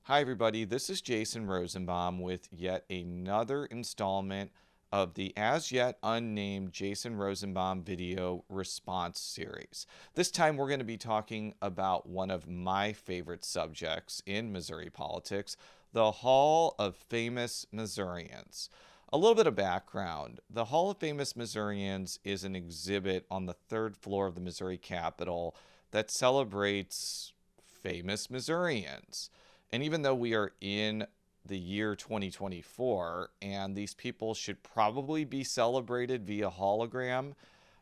Hi, everybody. This is Jason Rosenbaum with yet another installment of the as yet unnamed Jason Rosenbaum video response series. This time, we're going to be talking about one of my favorite subjects in Missouri politics, the Hall of Famous Missourians. A little bit of background. The Hall of Famous Missourians is an exhibit on the third floor of the Missouri Capitol that celebrates famous Missourians. And even though we are in the year 2024 and these people should probably be celebrated via hologram,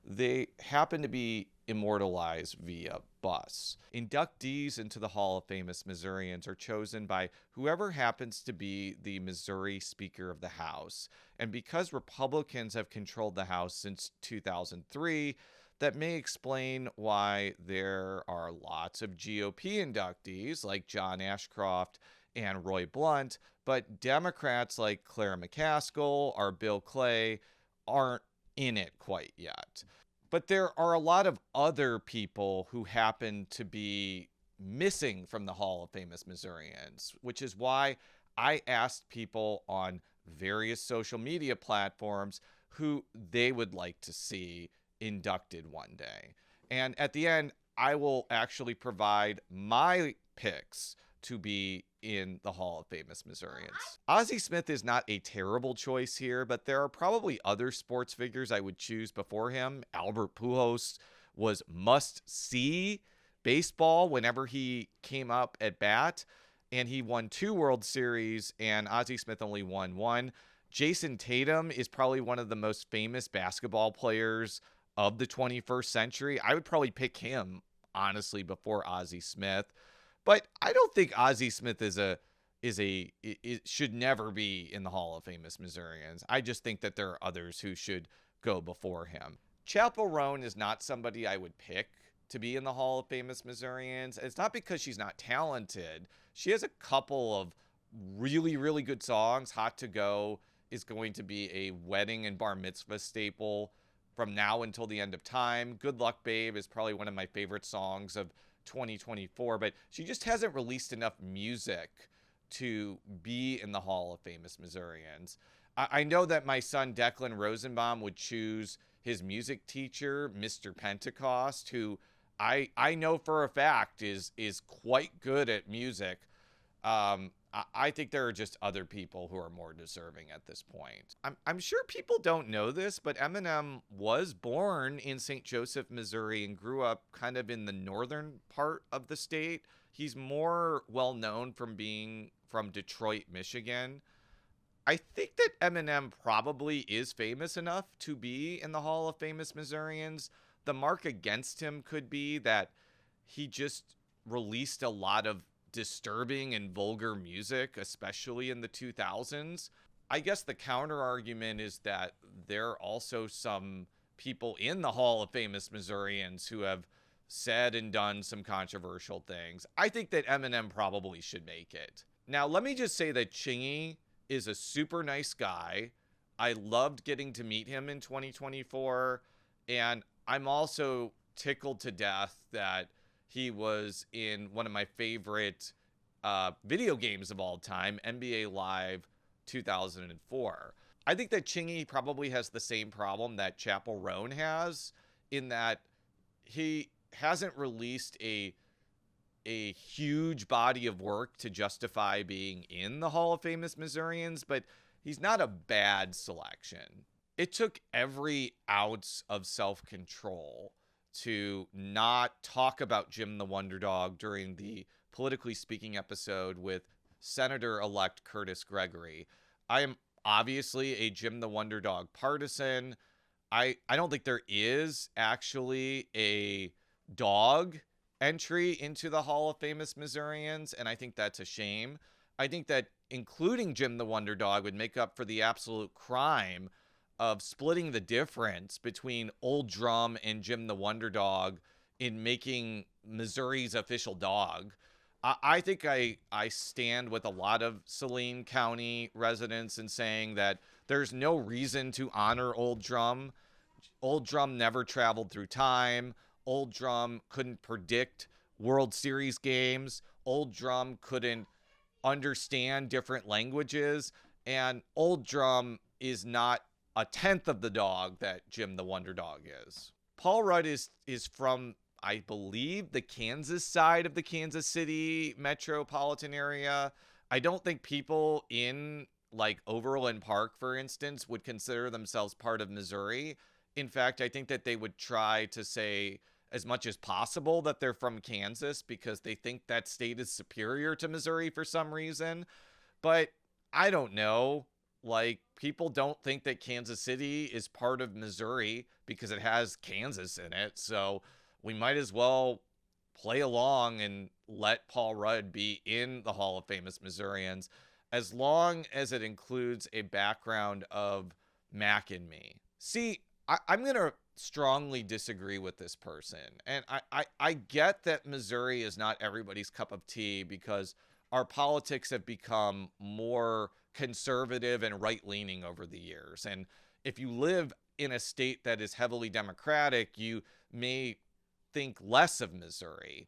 they happen to be immortalized via bus. Inductees into the Hall of Famous Missourians are chosen by whoever happens to be the Missouri Speaker of the House. And because Republicans have controlled the House since 2003, that may explain why there are lots of GOP inductees like John Ashcroft and Roy Blunt, but Democrats like Claire McCaskill or Bill Clay aren't in it quite yet. But there are a lot of other people who happen to be missing from the Hall of Famous Missourians, which is why I asked people on various social media platforms who they would like to see inducted one day. And at the end, I will actually provide my picks to be in the Hall of Famous Missourians. Ozzie Smith is not a terrible choice here, but there are probably other sports figures I would choose before him. Albert Pujols was must-see baseball whenever he came up at bat, and he won 2 World Series, and Ozzie Smith only won 1. Jason Tatum is probably one of the most famous basketball players of the 21st century. I would probably pick him, honestly, before Ozzie Smith. But I don't think Ozzie Smith should never be in the Hall of Famous Missourians. I just think that there are others who should go before him. Chappell Roan is not somebody I would pick to be in the Hall of Famous Missourians. It's not because she's not talented. She has a couple of really, really good songs. Hot to Go is going to be a wedding and bar mitzvah staple from now until the end of time. Good Luck Babe is probably one of my favorite songs of 2024, but she just hasn't released enough music to be in the Hall of Famous Missourians. I know that my son Declan Rosenbaum would choose his music teacher, Mr. Pentecost, who I know for a fact is quite good at music. I think there are just other people who are more deserving at this point. I'm sure people don't know this, but Eminem was born in St. Joseph, Missouri, and grew up kind of in the northern part of the state. He's more well known from being from Detroit, Michigan. I think that Eminem probably is famous enough to be in the Hall of Famous Missourians. The mark against him could be that he just released a lot of disturbing and vulgar music, especially in the 2000s. I guess the counter argument is that there are also some people in the Hall of Famous Missourians who have said and done some controversial things. I think that Eminem probably should make it. Now, let me just say that Chingy is a super nice guy. I loved getting to meet him in 2024, and I'm also tickled to death that he was in one of my favorite video games of all time, NBA Live 2004. I think that Chingy probably has the same problem that Chappell Roan has, in that he hasn't released a huge body of work to justify being in the Hall of Famous Missourians, but he's not a bad selection. It took every ounce of self-control to not talk about Jim the Wonder Dog during the Politically Speaking episode with Senator-elect Curtis Gregory. I am obviously a Jim the Wonder Dog partisan. I don't think there is actually a dog entry into the Hall of Famous Missourians, and I think that's a shame. I think that including Jim the Wonder Dog would make up for the absolute crime of splitting the difference between Old Drum and Jim the Wonder Dog in making Missouri's official dog. I think I stand with a lot of Saline County residents in saying that there's no reason to honor Old Drum. Old Drum never traveled through time. Old Drum couldn't predict World Series games. Old Drum couldn't understand different languages, and Old Drum is not a tenth of the dog that Jim the Wonder Dog is. Paul Rudd is from, I believe, the Kansas side of the Kansas City metropolitan area. I don't think people in like Overland Park, for instance, would consider themselves part of Missouri. In fact, I think that they would try to say as much as possible that they're from Kansas because they think that state is superior to Missouri for some reason. But I don't know. Like, people don't think that Kansas City is part of Missouri because it has Kansas in it. So we might as well play along and let Paul Rudd be in the Hall of Famous Missourians, as long as it includes a background of Mac and me. See, I'm going to strongly disagree with this person. And I get that Missouri is not everybody's cup of tea because our politics have become more conservative and right-leaning over the years. And if you live in a state that is heavily Democratic, you may think less of Missouri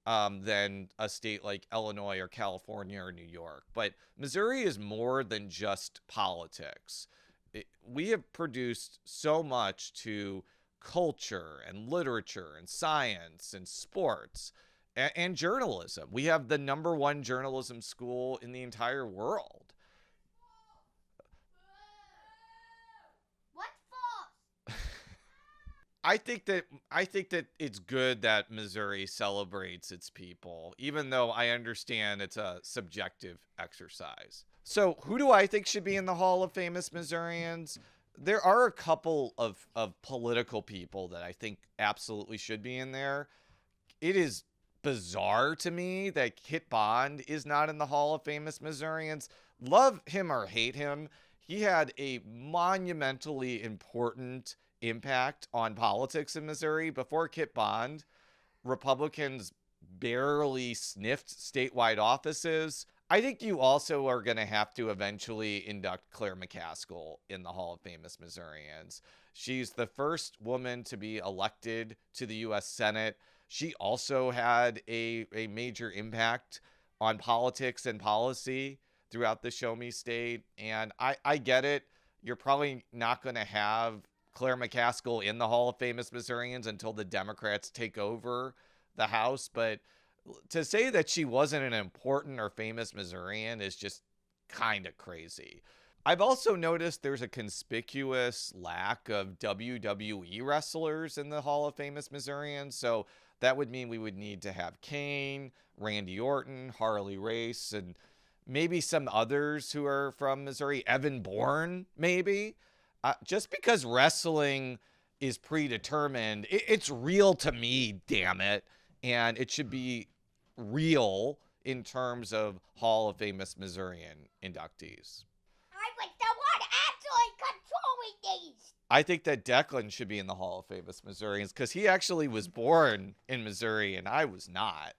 than a state like Illinois or California or New York. But Missouri is more than just politics. We have produced so much to culture and literature and science and sports and journalism. We have the #1 journalism school in the entire world. What for? I think that it's good that Missouri celebrates its people, even though I understand it's a subjective exercise. So who do I think should be in the Hall of Famous Missourians? There are a couple of political people that I think absolutely should be in there. It is bizarre to me that Kit Bond is not in the Hall of Famous Missourians. Love him or hate him, he had a monumentally important impact on politics in Missouri. Before Kit Bond, Republicans barely sniffed statewide offices. I think you also are going to have to eventually induct Claire McCaskill in the Hall of Famous Missourians. She's the first woman to be elected to the U.S. Senate. She also had a major impact on politics and policy throughout the Show Me State. And I get it. You're probably not going to have Claire McCaskill in the Hall of Famous Missourians until the Democrats take over the House. But to say that she wasn't an important or famous Missourian is just kind of crazy. I've also noticed there's a conspicuous lack of WWE wrestlers in the Hall of Famous Missourians. So that would mean we would need to have Kane, Randy Orton, Harley Race, and maybe some others who are from Missouri. Evan Bourne, maybe. Just because wrestling is predetermined, it's real to me, damn it. And it should be real in terms of Hall of Famous Missourian inductees. I was the one actually controlling these. I think that Declan should be in the Hall of Famous Missourians because he actually was born in Missouri and I was not.